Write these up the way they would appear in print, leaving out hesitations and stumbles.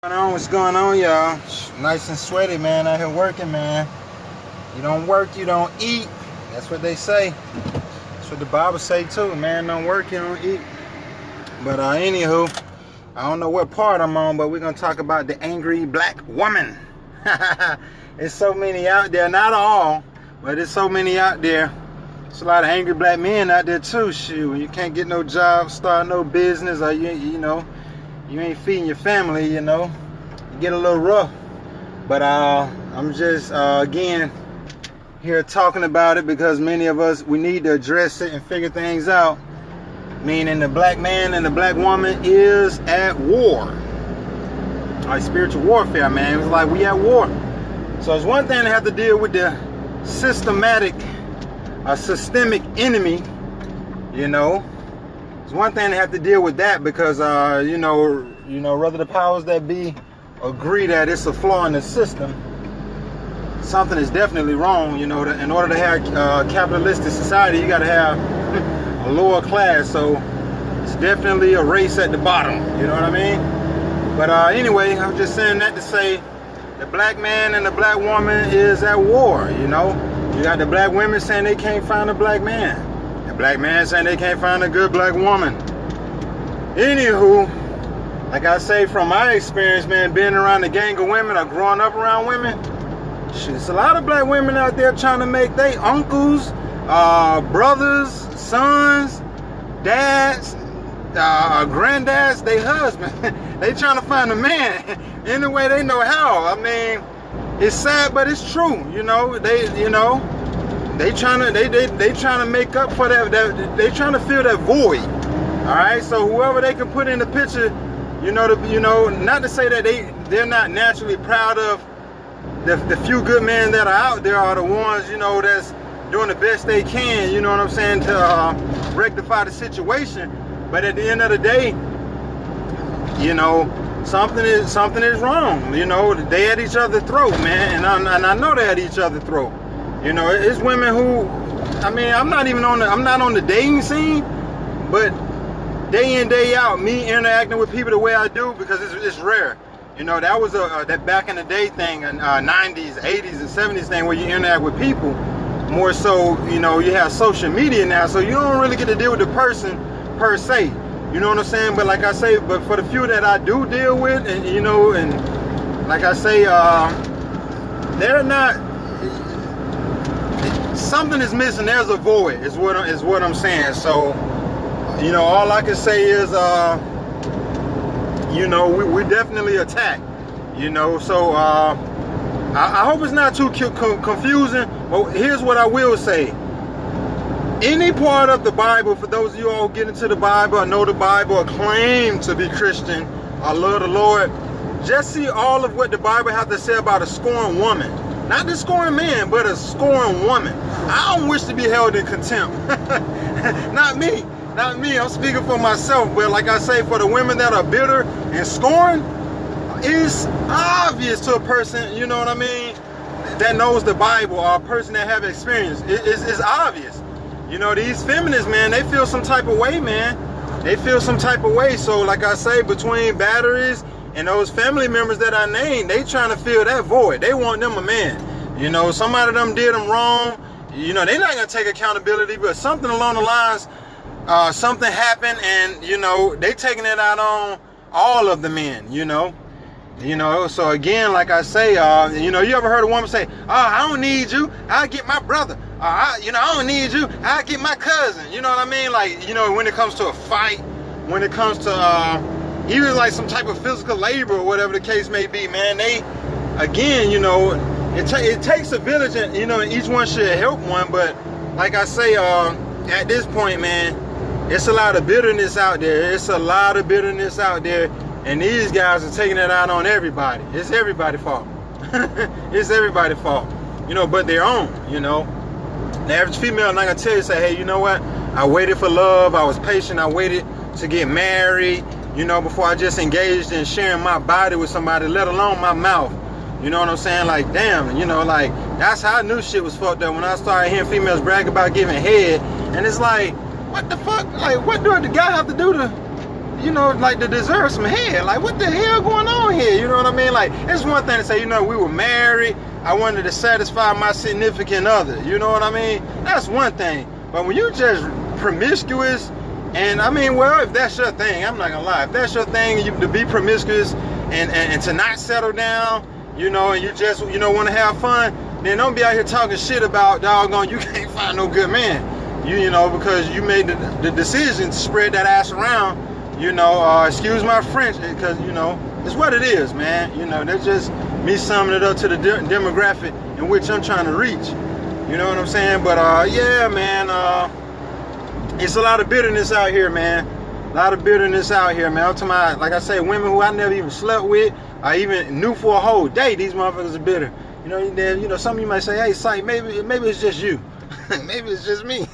What's going on, y'all? Nice and sweaty, man, out here working, man. You don't work, you don't eat. That's what they say. That's what the Bible say too, man. Don't work, you don't eat. But anywho, I don't know what part I'm on, but we're gonna talk about the angry black woman. There's so many out there, not all, but there's so many out there. There's a lot of angry black men out there too. Shoot, you can't get no job, start no business, or you know, you ain't feeding your family, you know, you get a little rough. But I'm just again here talking about it because many of us, we need to address it and figure things out. Meaning the black man and the black woman is at war. Like spiritual warfare, man. It's like we at war. So it's one thing to have to deal with the systemic enemy, you know. It's one thing to have to deal with that because you know, whether the powers that be agree that it's a flaw in the system, something is definitely wrong. You know, in order to have capitalistic society, you got to have a lower class. So it's definitely a race at the bottom. You know what I mean? But anyway, I'm just saying that to say the black man and the black woman is at war. You know, you got the black women saying they can't find a black man. The black man saying they can't find a good black woman. Anywho, like I say from my experience, man, being around a gang of women or growing up around women, shit, it's a lot of black women out there trying to make they uncles, brothers, sons, dads, granddads, they husband. They trying to find a man any way they know how. I mean, it's sad, but it's true. You know, they trying to make up for that. They trying to fill that void. All right. So whoever they can put in the picture, not to say that they're not naturally proud of the few good men that are out there are the ones, that's doing the best they can. You know what I'm saying, to rectify the situation. But at the end of the day, something is wrong. They at each other's throat, man, and I know they at each other's throat. It's women who, I'm not on the dating scene, but day in, day out, me interacting with people the way I do, because it's rare. That was that back in the day thing, 90s, 80s, and 70s thing, where you interact with people more so, you have social media now, so you don't really get to deal with the person per se. You know what I'm saying? But like I say, but for the few that I do deal with, and and like I say, they're not, something is missing. There's a void, is what I'm saying. So, all I can say is, we definitely attack. So I hope it's not too confusing. But here's what I will say: any part of the Bible, for those of you all who get into the Bible, or know the Bible, or claim to be Christian, or love the Lord, just see all of what the Bible has to say about a scorned woman. Not the scorned man, but a scorned woman. I don't wish to be held in contempt. Not me. I'm speaking for myself. But like I say, for the women that are bitter and scorned, it's obvious to a person, you know what I mean, that knows the Bible, or a person that have experience. It's obvious. These feminists, man, they feel some type of way, man. They feel some type of way. So like I say, between batteries and those family members that I named, they trying to fill that void. They want them a man. Somebody of them did them wrong. They're not going to take accountability, but something along the lines, something happened, and, they taking it out on all of the men, So again, like I say, you ever heard a woman say, oh, I don't need you, I'll get my brother. I don't need you, I'll get my cousin. You know what I mean? Like, when it comes to a fight, when it comes to, even like some type of physical labor or whatever the case may be, man, they, again, it takes a village, and, and each one should help one. But like I say, at this point, man, it's a lot of bitterness out there. It's a lot of bitterness out there. And these guys are taking it out on everybody. It's everybody's fault. It's everybody's fault. But their own, The average female not gonna tell you, say, hey, you know what? I waited for love. I was patient. I waited to get married, before I just engaged in sharing my body with somebody, let alone my mouth. You know what I'm saying? Like, damn, like, that's how I knew shit was fucked up when I started hearing females brag about giving head. And it's like, what the fuck? Like, what do the guy have to do to, to deserve some head? Like, what the hell going on here? You know what what I mean? Like, it's one thing to say, you know, we were married, I wanted to satisfy my significant other, you know what I mean? That's one thing. But when you just promiscuous, and I mean, well, if that's your thing, I'm not gonna lie, if that's your thing, to be promiscuous and to not settle down, you know, and you just, you know, want to have fun, then don't be out here talking shit about, doggone, you can't find no good man. You know, because you made the decision to spread that ass around, you know, excuse my French, because, you know, it's what it is, man. You know, that's just me summing it up to the demographic in which I'm trying to reach. You know what I'm saying? But, yeah, man, it's a lot of bitterness out here, man. A lot of bitterness out here, man. I'm talking about, like I say, women who I never even slept with, I even knew for a whole day, these motherfuckers are bitter. You know, some of you might say, hey, Sike, maybe it's just you. Maybe it's just me.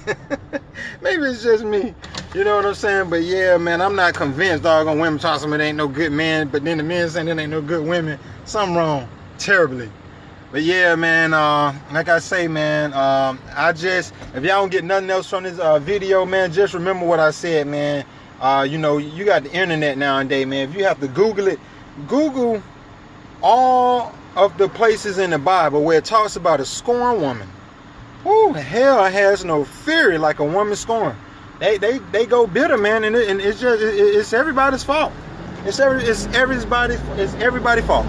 Maybe it's just me. You know what I'm saying? But yeah, man, I'm not convinced doggone women talking about it ain't no good men, but then the men saying there ain't no good women. Something wrong. Terribly. But yeah, man, like I say, man, I just, if y'all don't get nothing else from this video, man, just remember what I said, man. You know, you got the internet nowadays, man. If you have to Google it, Google all of the places in the Bible where it talks about a scorned woman. Ooh, hell has no fury like a woman scorned. They go bitter, man, and it's just it's everybody's fault. It's everybody's fault.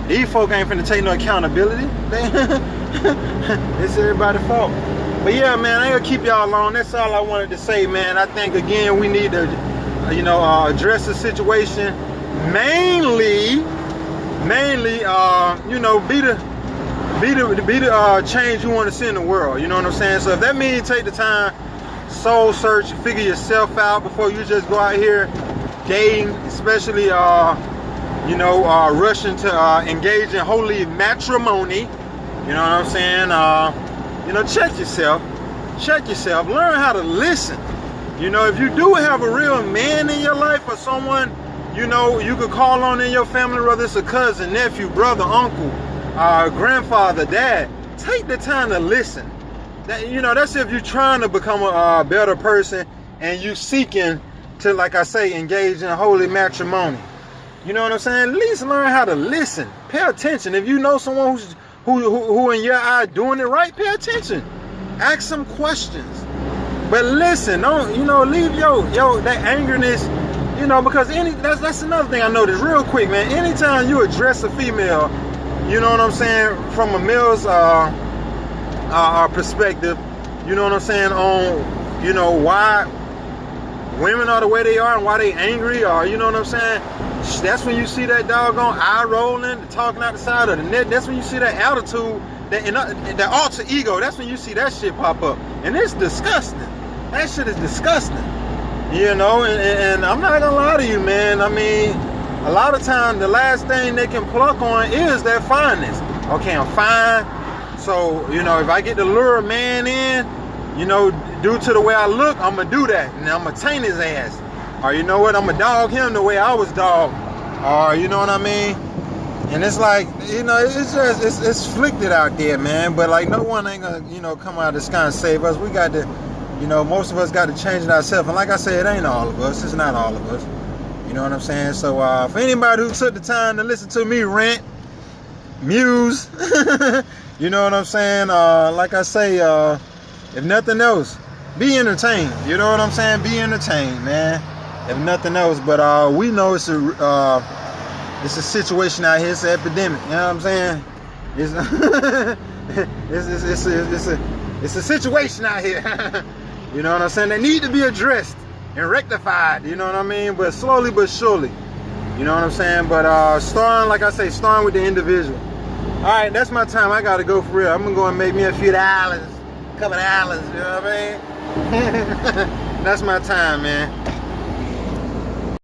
These folk ain't finna take no accountability. It's everybody's fault. But yeah, man, I ain't gonna keep y'all long. That's all I wanted to say, man. I think again we need to, you know, address the situation. Mainly, you know, be the change you want to see in the world. You know what I'm saying? So if that means take the time, soul search, figure yourself out before you just go out here dating, especially you know, rushing to engage in holy matrimony. You know what I'm saying? You know, check yourself, learn how to listen. You know, if you do have a real man in your life or someone, you know, you could call on in your family, whether it's a cousin, nephew, brother, uncle, grandfather, dad, take the time to listen. That, you know, that's if you're trying to become a better person and you seeking to, like I say, engage in holy matrimony. You know what I'm saying? At least learn how to listen. Pay attention. If you know someone who in your eye doing it right, pay attention. Ask some questions. But listen, don't, you know, leave your that angerness, you know, because that's another thing I noticed real quick, man. Anytime you address a female, you know what I'm saying, from a male's perspective, you know what I'm saying, on, you know, why women are the way they are and why they angry, or, you know what I'm saying, that's when you see that doggone eye rolling, talking out the side of the net. That's when you see that attitude, that alter ego. That's when you see that shit pop up, and it's disgusting. That shit is disgusting, you know. And I'm not gonna lie to you, man. I mean, a lot of times the last thing they can pluck on is their fineness. Okay, I'm fine, so, you know, if I get the lure of man in, you know, due to the way I look, I'm gonna do that, and I'm gonna taint his ass. Or you know what, I'm gonna dog him the way I was dogged. Or you know what I mean? And it's like, you know, it's just, it's afflicted out there, man. But like, no one ain't gonna, you know, come out of the sky and save us. We got to, you know, most of us got to change it ourselves. And like I said, it ain't all of us. It's not all of us. You know what I'm saying? So for anybody who took the time to listen to me rant, muse, you know what I'm saying? Like I say, if nothing else, be entertained. You know what I'm saying? Be entertained, man. If nothing else, but we know it's a situation out here. It's an epidemic. You know what I'm saying? It's a situation out here. You know what I'm saying? They need to be addressed and rectified. You know what I mean? But slowly but surely. You know what I'm saying? But starting, like I say, starting with the individual. All right, that's my time. I gotta go for real. I'm gonna go and make me a few dollars, a couple of dollars. You know what I mean? That's my time, man.